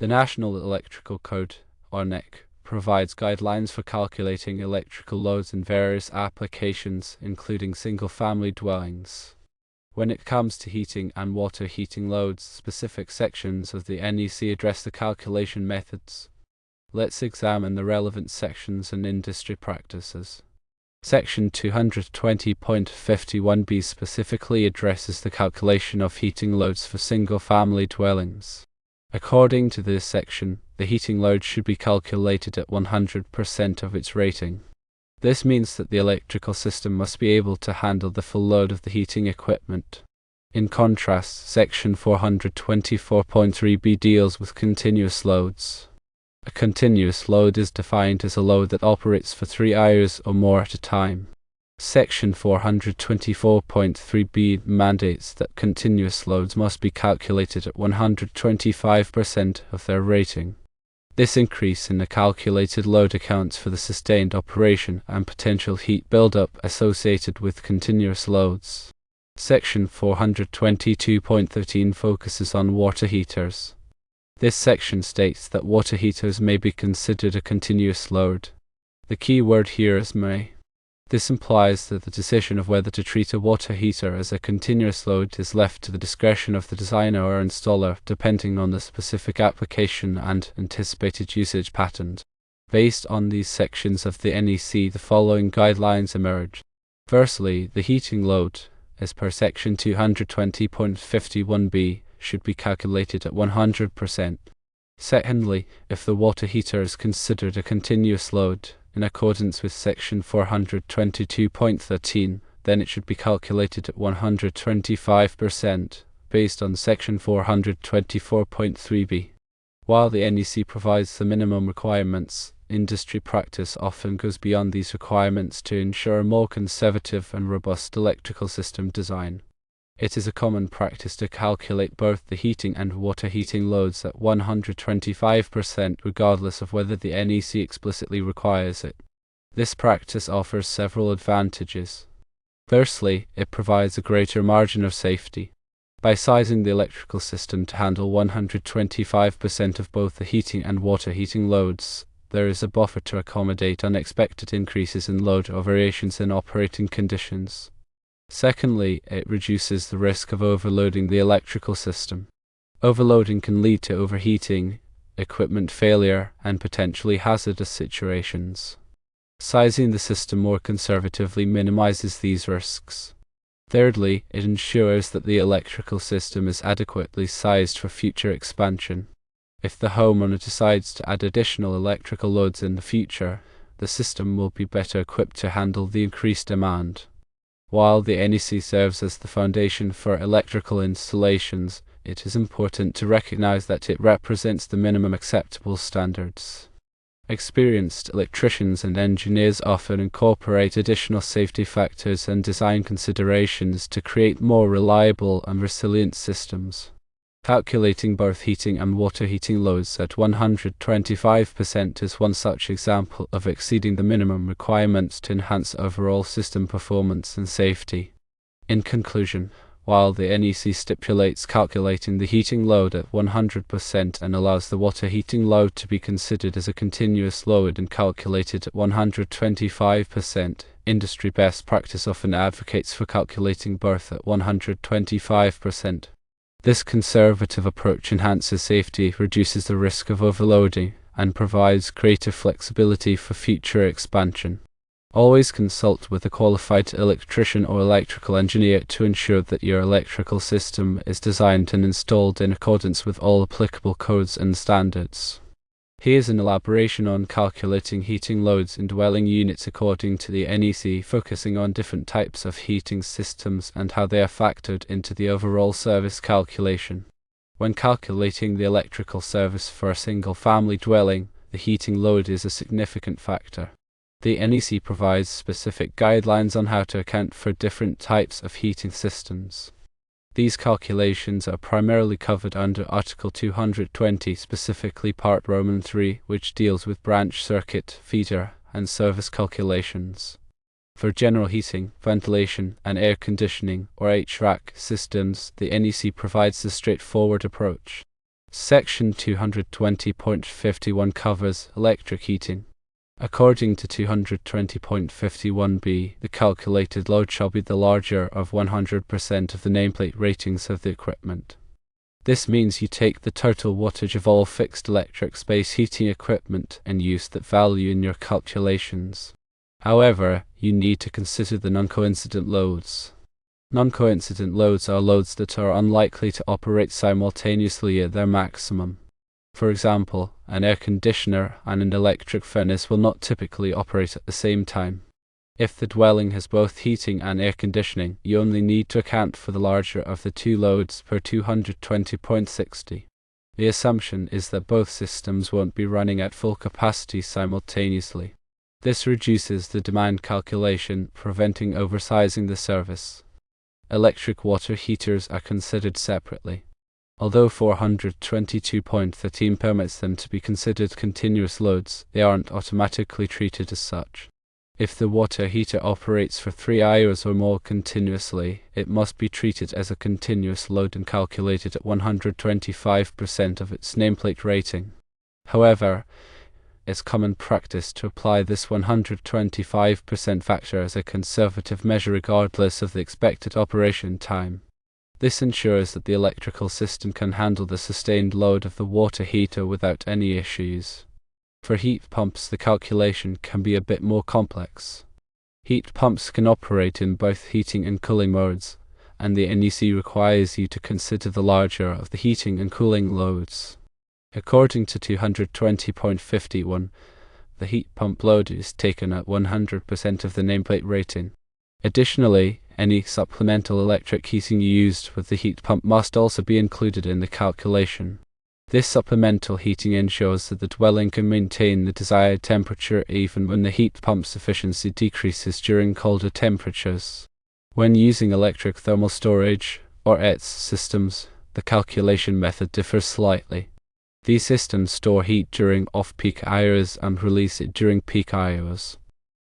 The National Electrical Code, or NEC, provides guidelines for calculating electrical loads in various applications, including single-family dwellings. When it comes to heating and water heating loads, specific sections of the NEC address the calculation methods. Let's examine the relevant sections and industry practices. Section 220.51b specifically addresses the calculation of heating loads for single-family dwellings. According to this section, the heating load should be calculated at 100% of its rating. This means that the electrical system must be able to handle the full load of the heating equipment. In contrast, Section 424.3b deals with continuous loads. A continuous load is defined as a load that operates for 3 hours or more at a time. Section 424.3b mandates that continuous loads must be calculated at 125% of their rating. This increase in the calculated load accounts for the sustained operation and potential heat buildup associated with continuous loads. Section 422.13 focuses on water heaters. This section states that water heaters may be considered a continuous load. The key word here is may. This implies that the decision of whether to treat a water heater as a continuous load is left to the discretion of the designer or installer, depending on the specific application and anticipated usage pattern. Based on these sections of the NEC, the following guidelines emerge. Firstly, the heating load, as per section 220.51b, should be calculated at 100%. Secondly, if the water heater is considered a continuous load, in accordance with section 422.13, then it should be calculated at 125%, based on section 424.3b. While the NEC provides the minimum requirements, industry practice often goes beyond these requirements to ensure a more conservative and robust electrical system design. It is a common practice to calculate both the heating and water heating loads at 125% regardless of whether the NEC explicitly requires it. This practice offers several advantages. Firstly, it provides a greater margin of safety. By sizing the electrical system to handle 125% of both the heating and water heating loads, there is a buffer to accommodate unexpected increases in load or variations in operating conditions. Secondly, it reduces the risk of overloading the electrical system. Overloading can lead to overheating, equipment failure, and potentially hazardous situations. Sizing the system more conservatively minimizes these risks. Thirdly, it ensures that the electrical system is adequately sized for future expansion. If the homeowner decides to add additional electrical loads in the future, the system will be better equipped to handle the increased demand. While the NEC serves as the foundation for electrical installations, it is important to recognize that it represents the minimum acceptable standards. Experienced electricians and engineers often incorporate additional safety factors and design considerations to create more reliable and resilient systems. Calculating both heating and water heating loads at 125% is one such example of exceeding the minimum requirements to enhance overall system performance and safety. In conclusion, while the NEC stipulates calculating the heating load at 100% and allows the water heating load to be considered as a continuous load and calculated at 125%, industry best practice often advocates for calculating both at 125%. This conservative approach enhances safety, reduces the risk of overloading, and provides greater flexibility for future expansion. Always consult with a qualified electrician or electrical engineer to ensure that your electrical system is designed and installed in accordance with all applicable codes and standards. Here's an elaboration on calculating heating loads in dwelling units according to the NEC, focusing on different types of heating systems and how they are factored into the overall service calculation. When calculating the electrical service for a single-family dwelling, the heating load is a significant factor. The NEC provides specific guidelines on how to account for different types of heating systems. These calculations are primarily covered under Article 220, specifically Part Roman III, which deals with branch circuit, feeder, and service calculations. For general heating, ventilation, and air conditioning, or HVAC systems, the NEC provides a straightforward approach. Section 220.51 covers electric heating. According to 220.51b, the calculated load shall be the larger of 100% of the nameplate ratings of the equipment. This means you take the total wattage of all fixed electric space heating equipment and use that value in your calculations. However, you need to consider the non-coincident loads. Non-coincident loads are loads that are unlikely to operate simultaneously at their maximum. For example, an air conditioner and an electric furnace will not typically operate at the same time. If the dwelling has both heating and air conditioning, you only need to account for the larger of the two loads per 220.60. The assumption is that both systems won't be running at full capacity simultaneously. This reduces the demand calculation, preventing oversizing the service. Electric water heaters are considered separately. Although 422.13 permits them to be considered continuous loads, they aren't automatically treated as such. If the water heater operates for 3 hours or more continuously, it must be treated as a continuous load and calculated at 125% of its nameplate rating. However, it's common practice to apply this 125% factor as a conservative measure regardless of the expected operation time. This ensures that the electrical system can handle the sustained load of the water heater without any issues. For heat pumps, the calculation can be a bit more complex. Heat pumps can operate in both heating and cooling modes, and the NEC requires you to consider the larger of the heating and cooling loads. According to 220.51, the heat pump load is taken at 100% of the nameplate rating. Additionally, any supplemental electric heating used with the heat pump must also be included in the calculation. This supplemental heating ensures that the dwelling can maintain the desired temperature even when the heat pump's efficiency decreases during colder temperatures. When using electric thermal storage, or ETS systems, the calculation method differs slightly. These systems store heat during off-peak hours and release it during peak hours.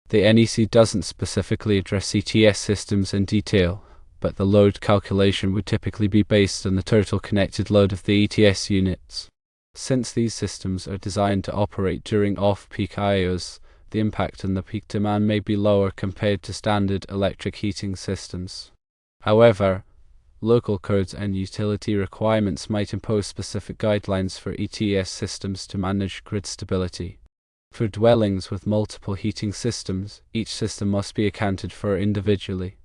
The NEC doesn't specifically address ETS systems in detail, but the load calculation would typically be based on the total connected load of the ETS units. Since these systems are designed to operate during off-peak hours, the impact on the peak demand may be lower compared to standard electric heating systems. However, local codes and utility requirements might impose specific guidelines for ETS systems to manage grid stability. For dwellings with multiple heating systems, each system must be accounted for individually.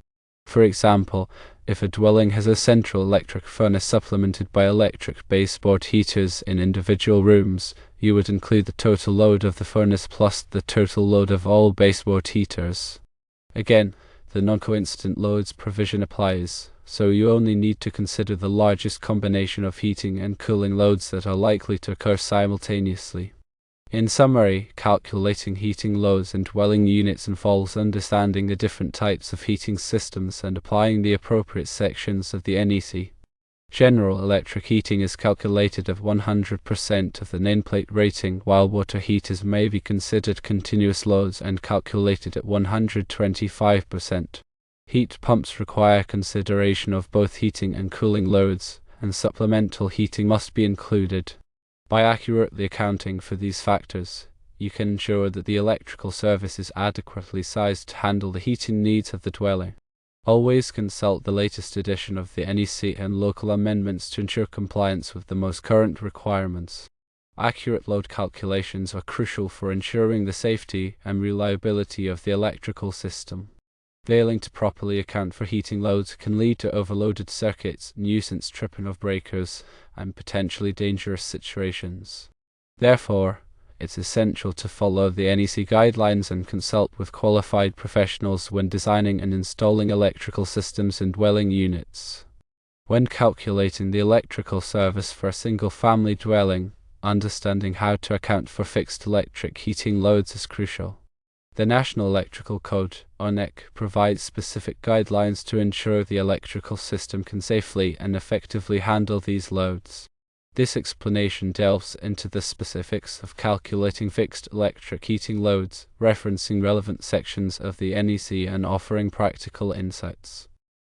For example, if a dwelling has a central electric furnace supplemented by electric baseboard heaters in individual rooms, you would include the total load of the furnace plus the total load of all baseboard heaters. Again, the non-coincident loads provision applies, so you only need to consider the largest combination of heating and cooling loads that are likely to occur simultaneously. In summary, calculating heating loads in dwelling units involves understanding the different types of heating systems and applying the appropriate sections of the NEC. General electric heating is calculated at 100% of the nameplate rating, while water heaters may be considered continuous loads and calculated at 125%. Heat pumps require consideration of both heating and cooling loads, and supplemental heating must be included. By accurately accounting for these factors, you can ensure that the electrical service is adequately sized to handle the heating needs of the dwelling. Always consult the latest edition of the NEC and local amendments to ensure compliance with the most current requirements. Accurate load calculations are crucial for ensuring the safety and reliability of the electrical system. Failing to properly account for heating loads can lead to overloaded circuits, nuisance tripping of breakers, and potentially dangerous situations. Therefore, it's essential to follow the NEC guidelines and consult with qualified professionals when designing and installing electrical systems in dwelling units. When calculating the electrical service for a single-family dwelling, understanding how to account for fixed electric heating loads is crucial. The National Electrical Code, or NEC, provides specific guidelines to ensure the electrical system can safely and effectively handle these loads. This explanation delves into the specifics of calculating fixed electric heating loads, referencing relevant sections of the NEC and offering practical insights.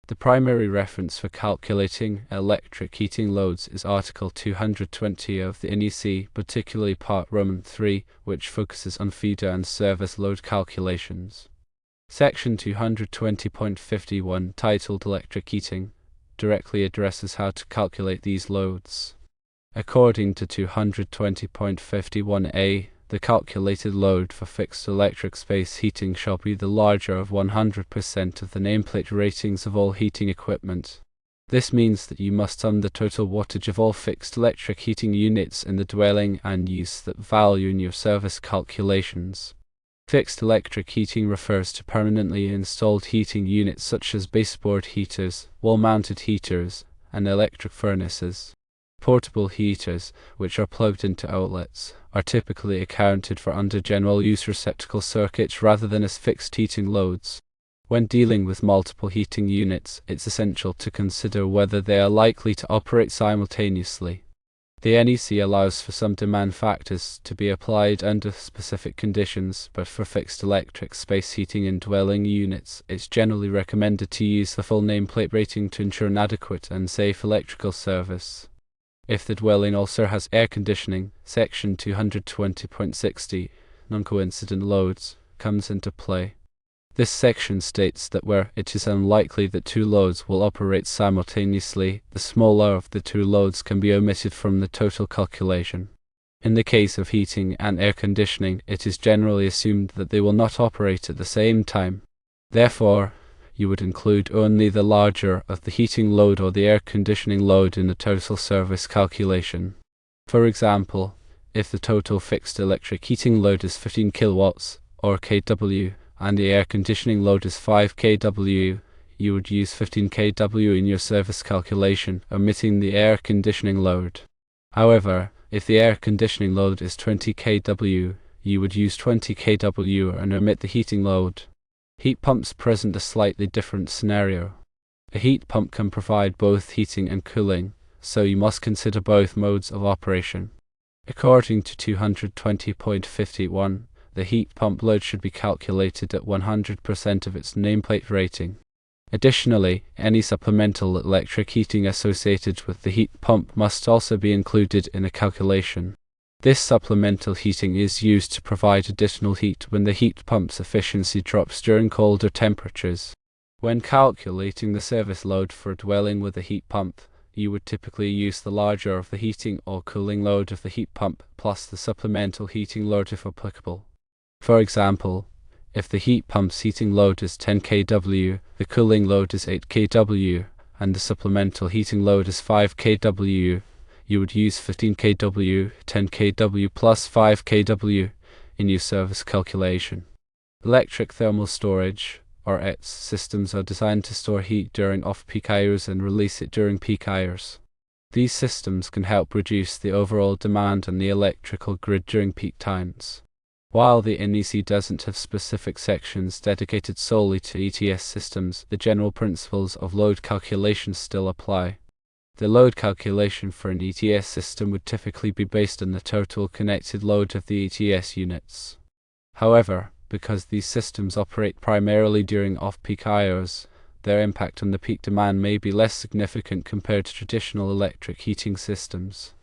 The primary reference for calculating electric heating loads is Article 220 of the NEC, particularly Part Roman 3, which focuses on feeder and service load calculations. Section 220.51, titled Electric Heating, directly addresses how to calculate these loads. According to 220.51a, the calculated load for fixed electric space heating shall be the larger of 100% of the nameplate ratings of all heating equipment. This means that you must sum the total wattage of all fixed electric heating units in the dwelling and use that value in your service calculations. Fixed electric heating refers to permanently installed heating units such as baseboard heaters, wall-mounted heaters, and electric furnaces. Portable heaters, which are plugged into outlets, are typically accounted for under general use receptacle circuits rather than as fixed heating loads. When dealing with multiple heating units, it's essential to consider whether they are likely to operate simultaneously. The NEC allows for some demand factors to be applied under specific conditions, but for fixed electric space heating in dwelling units, it's generally recommended to use the full nameplate rating to ensure an adequate and safe electrical service. If the dwelling also has air conditioning, Section 220.60, non-coincident loads, comes into play. This section states that where it is unlikely that two loads will operate simultaneously, the smaller of the two loads can be omitted from the total calculation. In the case of heating and air conditioning, it is generally assumed that they will not operate at the same time. Therefore, you would include only the larger of the heating load or the air conditioning load in the total service calculation. For example, if the total fixed electric heating load is 15 kilowatts or kW and the air conditioning load is 5 kW, you would use 15 kW in your service calculation, omitting the air conditioning load. However, if the air conditioning load is 20 kW, you would use 20 kW and omit the heating load. Heat pumps present a slightly different scenario. A heat pump can provide both heating and cooling, so you must consider both modes of operation. According to 220.51, the heat pump load should be calculated at 100% of its nameplate rating. Additionally, any supplemental electric heating associated with the heat pump must also be included in the calculation. This supplemental heating is used to provide additional heat when the heat pump's efficiency drops during colder temperatures. When calculating the service load for a dwelling with a heat pump, you would typically use the larger of the heating or cooling load of the heat pump plus the supplemental heating load if applicable. For example, if the heat pump's heating load is 10 kW, the cooling load is 8 kW, and the supplemental heating load is 5 kW, you would use 15 kW, 10 kW plus 5 kW in your service calculation. Electric thermal storage, or ETS, systems are designed to store heat during off-peak hours and release it during peak hours. These systems can help reduce the overall demand on the electrical grid during peak times. While the NEC doesn't have specific sections dedicated solely to ETS systems, the general principles of load calculation still apply. The load calculation for an ETS system would typically be based on the total connected load of the ETS units. However, because these systems operate primarily during off-peak hours, their impact on the peak demand may be less significant compared to traditional electric heating systems.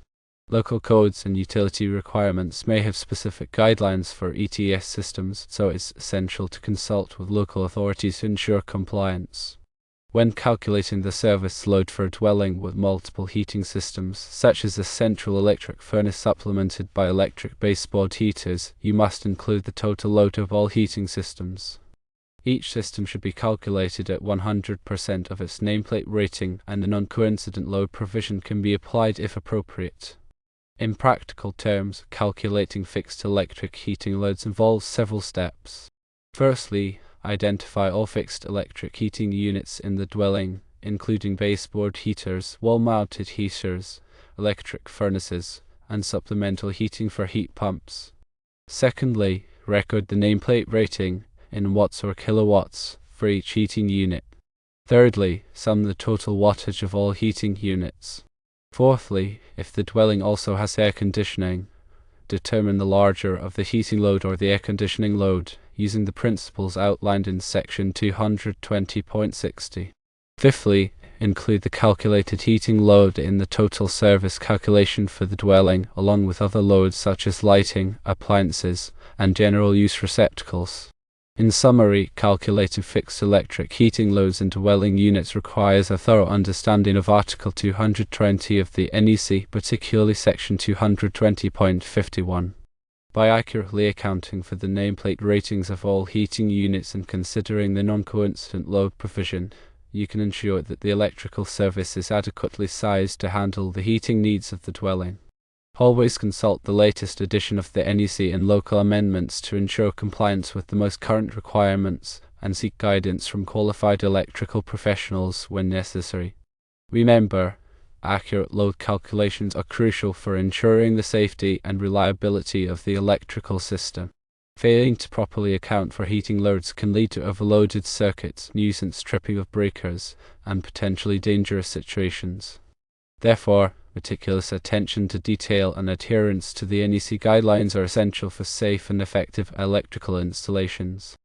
Local codes and utility requirements may have specific guidelines for ETS systems, so it's essential to consult with local authorities to ensure compliance. When calculating the service load for a dwelling with multiple heating systems, such as a central electric furnace supplemented by electric baseboard heaters, you must include the total load of all heating systems. Each system should be calculated at 100% of its nameplate rating, and a non-coincident load provision can be applied if appropriate. In practical terms, calculating fixed electric heating loads involves several steps. Firstly, identify all fixed electric heating units in the dwelling, including baseboard heaters, wall-mounted heaters, electric furnaces, and supplemental heating for heat pumps. Secondly, record the nameplate rating in watts or kilowatts for each heating unit. Thirdly, sum the total wattage of all heating units. Fourthly, if the dwelling also has air conditioning, determine the larger of the heating load or the air conditioning load, using the principles outlined in section 220.60. Fifthly, include the calculated heating load in the total service calculation for the dwelling, along with other loads such as lighting, appliances, and general use receptacles. In summary, calculating fixed electric heating loads in dwelling units requires a thorough understanding of Article 220 of the NEC, particularly Section 220.51. By accurately accounting for the nameplate ratings of all heating units and considering the non-coincident load provision, you can ensure that the electrical service is adequately sized to handle the heating needs of the dwelling. Always consult the latest edition of the NEC and local amendments to ensure compliance with the most current requirements, and seek guidance from qualified electrical professionals when necessary. Remember, accurate load calculations are crucial for ensuring the safety and reliability of the electrical system. Failing to properly account for heating loads can lead to overloaded circuits, nuisance tripping of breakers, and potentially dangerous situations. Therefore, meticulous attention to detail and adherence to the NEC guidelines are essential for safe and effective electrical installations.